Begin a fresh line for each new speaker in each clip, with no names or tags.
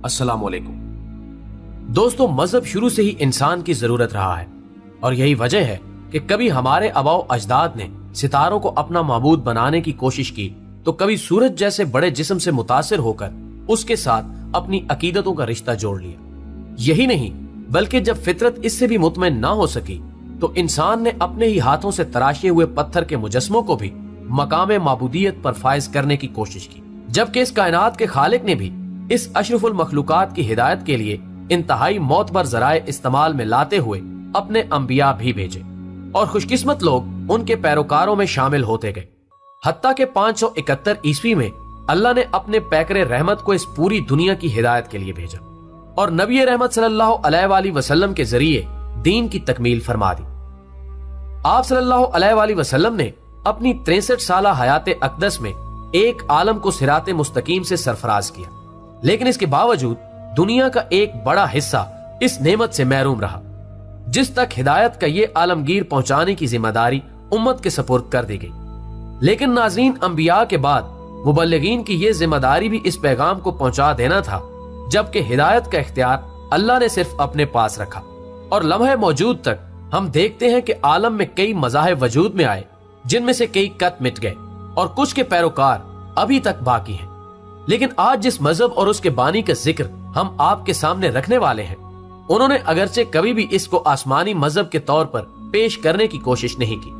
السلام علیکم دوستو، مذہب شروع سے ہی انسان کی ضرورت رہا ہے اور یہی وجہ ہے کہ کبھی ہمارے آباء و اجداد نے ستاروں کو اپنا معبود بنانے کی کوشش کی تو کبھی سورج جیسے بڑے جسم سے متاثر ہو کر اس کے ساتھ اپنی عقیدتوں کا رشتہ جوڑ لیا۔ یہی نہیں بلکہ جب فطرت اس سے بھی مطمئن نہ ہو سکی تو انسان نے اپنے ہی ہاتھوں سے تراشے ہوئے پتھر کے مجسموں کو بھی مقام معبودیت پر فائز کرنے کی کوشش کی، جبکہ اس کائنات کے خالق نے بھی اس اشرف المخلوقات کی ہدایت کے لیے انتہائی معتبر ذرائع استعمال میں لاتے ہوئے اپنے انبیاء بھی بھیجے اور خوش قسمت لوگ ان کے پیروکاروں میں شامل ہوتے گئے، حتیٰ کہ 571 عیسوی میں اللہ نے اپنے پیکر رحمت کو اس پوری دنیا کی ہدایت کے لیے بھیجا اور نبی رحمت صلی اللہ علیہ وآلہ وسلم کے ذریعے دین کی تکمیل فرما دی۔ آپ صلی اللہ علیہ وآلہ وسلم نے اپنی 63 سالہ حیات اقدس میں ایک عالم کو صراط مستقیم سے سرفراز کیا، لیکن اس کے باوجود دنیا کا ایک بڑا حصہ اس نعمت سے محروم رہا جس تک ہدایت کا یہ عالمگیر پہنچانے کی ذمہ داری امت کے سپرد کر دی گئی۔ لیکن ناظرین، انبیاء کے بعد مبلغین کی یہ ذمہ داری بھی اس پیغام کو پہنچا دینا تھا، جبکہ ہدایت کا اختیار اللہ نے صرف اپنے پاس رکھا اور لمحے موجود تک ہم دیکھتے ہیں کہ عالم میں کئی مذاہب وجود میں آئے جن میں سے کئی کت مٹ گئے اور کچھ کے پیروکار ابھی تک باقی ہیں۔ لیکن آج جس مذہب اور اس کے بانی کا ذکر ہم آپ کے سامنے رکھنے والے ہیں، انہوں نے اگرچہ کبھی بھی اس کو آسمانی مذہب کے طور پر پیش کرنے کی کوشش نہیں کی،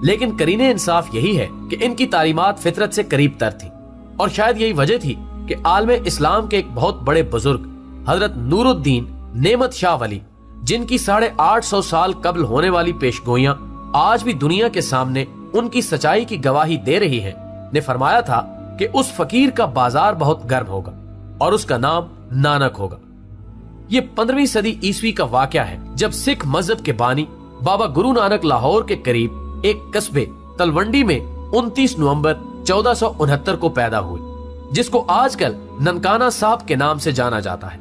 لیکن قرین انصاف یہی ہے کہ ان کی تعلیمات فطرت سے قریب تر تھی اور شاید یہی وجہ تھی کہ عالم اسلام کے ایک بہت بڑے بزرگ حضرت نور الدین نعمت شاہ ولی، جن کی 850 سال قبل ہونے والی پیشگوئیاں آج بھی دنیا کے سامنے ان کی سچائی کی گواہی دے رہی ہیں، نے فرمایا تھا کہ اس فقیر کا بازار بہت گرم ہوگا اور اس کا نام نانک ہوگا۔ یہ 15ویں صدی عیسوی کا واقعہ ہے جب سکھ مذہب کے بانی بابا گرو نانک لاہور کے قریب ایک قصبے تلونڈی میں 29 نومبر 1469 کو پیدا ہوئے، جس کو آج کل ننکانہ صاحب کے نام سے جانا جاتا ہے۔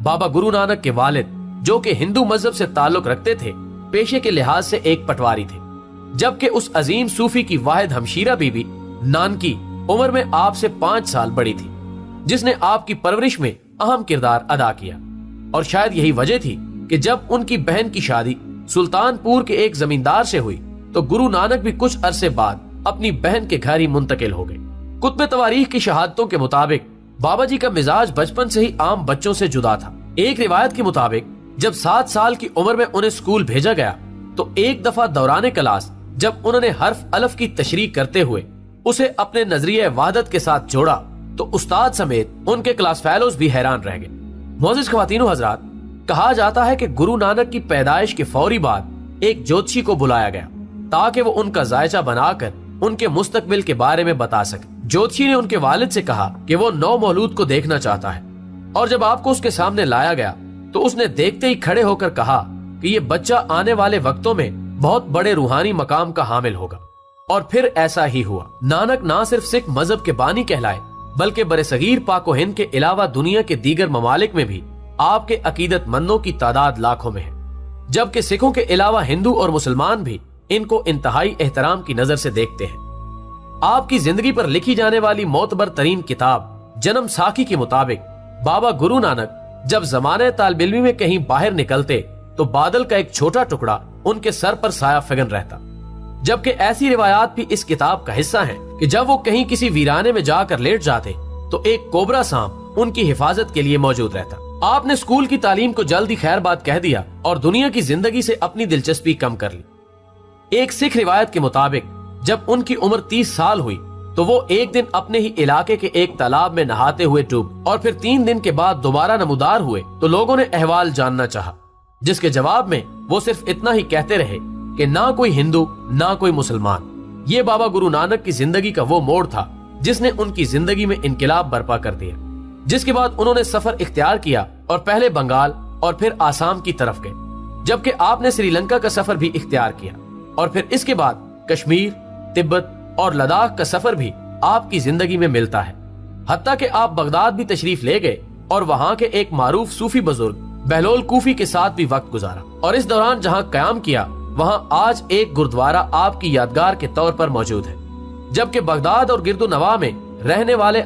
بابا گرو نانک کے والد، جو کہ ہندو مذہب سے تعلق رکھتے تھے، پیشے کے لحاظ سے ایک پٹواری تھے، جبکہ اس عظیم صوفی کی واحد ہمشیرہ بی بی نانکی عمر میں آپ سے 5 سال بڑی تھی، جس نے آپ کی پرورش میں اہم کردار ادا کیا اور شاید یہی وجہ تھی کہ جب ان کی بہن کی شادی سلطان پور کے ایک زمیندار سے ہوئی تو گرو نانک بھی کچھ عرصے بعد اپنی بہن کے گھر ہی منتقل ہو گئے۔ کتب تواریخ کی شہادتوں کے مطابق بابا جی کا مزاج بچپن سے ہی عام بچوں سے جدا تھا۔ ایک روایت کے مطابق جب 7 سال کی عمر میں انہیں اسکول بھیجا گیا تو ایک دفعہ دوران کلاس جب انہوں نے حرف الف کی تشریح کرتے ہوئے اسے اپنے نظریہ وحدت کے ساتھ جوڑا تو استاد سمیت ان کے کلاس فیلوز بھی حیران رہ گئے۔ معزز خواتین و حضرات، کہا جاتا ہے کہ گرو نانک کی پیدائش کے فوری بعد ایک جوتشی کو بلایا گیا تاکہ وہ ان کا ذائچہ بنا کر ان کے مستقبل کے بارے میں بتا سکے۔ جوتشی نے ان کے والد سے کہا کہ وہ نو مولود کو دیکھنا چاہتا ہے، اور جب آپ کو اس کے سامنے لایا گیا تو اس نے دیکھتے ہی کھڑے ہو کر کہا کہ یہ بچہ آنے والے وقتوں میں بہت بڑے روحانی مقام کا حامل ہوگا، اور پھر ایسا ہی ہوا۔ نانک نہ صرف سکھ مذہب کے بانی کہلائے بلکہ برصغیر پاک و ہند کے علاوہ دنیا کے دیگر ممالک میں بھی آپ کے عقیدت مندوں کی تعداد لاکھوں میں ہے، جبکہ سکھوں کے علاوہ ہندو اور مسلمان بھی ان کو انتہائی احترام کی نظر سے دیکھتے ہیں۔ آپ کی زندگی پر لکھی جانے والی معتبر ترین کتاب جنم ساکھی کے مطابق بابا گرو نانک جب زمانے طالب علمی میں کہیں باہر نکلتے تو بادل کا ایک چھوٹا ٹکڑا ان کے سر پر سایہ فگن رہتا، جبکہ ایسی روایات بھی اس کتاب کا حصہ ہیں کہ جب وہ کہیں کسی ویرانے میں جا کر لیٹ جاتے تو ایک کوبرا سانپ ان کی حفاظت کے لیے موجود رہتا۔ آپ نے اسکول کی تعلیم کو جلدی خیر بات کہہ دیا اور دنیا کی زندگی سے اپنی دلچسپی کم کر لی۔ ایک سکھ روایت کے مطابق جب ان کی عمر 30 سال ہوئی تو وہ ایک دن اپنے ہی علاقے کے ایک تالاب میں نہاتے ہوئے ڈوب اور پھر 3 دن کے بعد دوبارہ نمودار ہوئے تو لوگوں نے احوال جاننا چاہا، جس کے جواب میں وہ صرف اتنا ہی کہتے رہے کہ نہ کوئی ہندو نہ کوئی مسلمان۔ یہ بابا گرو نانک کی زندگی کا وہ موڑ تھا جس نے ان کی زندگی میں انقلاب برپا کر دیا، جس کے بعد انہوں نے سفر اختیار کیا اور پہلے بنگال اور پھر آسام کی طرف گئے، جبکہ آپ نے سری لنکا کا سفر بھی اختیار کیا اور پھر اس کے بعد کشمیر، تبت اور لداخ کا سفر بھی آپ کی زندگی میں ملتا ہے، حتیٰ کہ آپ بغداد بھی تشریف لے گئے اور وہاں کے ایک معروف صوفی بزرگ بہلول کوفی کے ساتھ بھی وقت گزارا، اور اس دوران جہاں قیام کیا وہاں آج ایک گردوارہ آپ کی یادگار کے طور پر موجود ہے، جبکہ بغداد اور گرد و نواح میں رہنے والے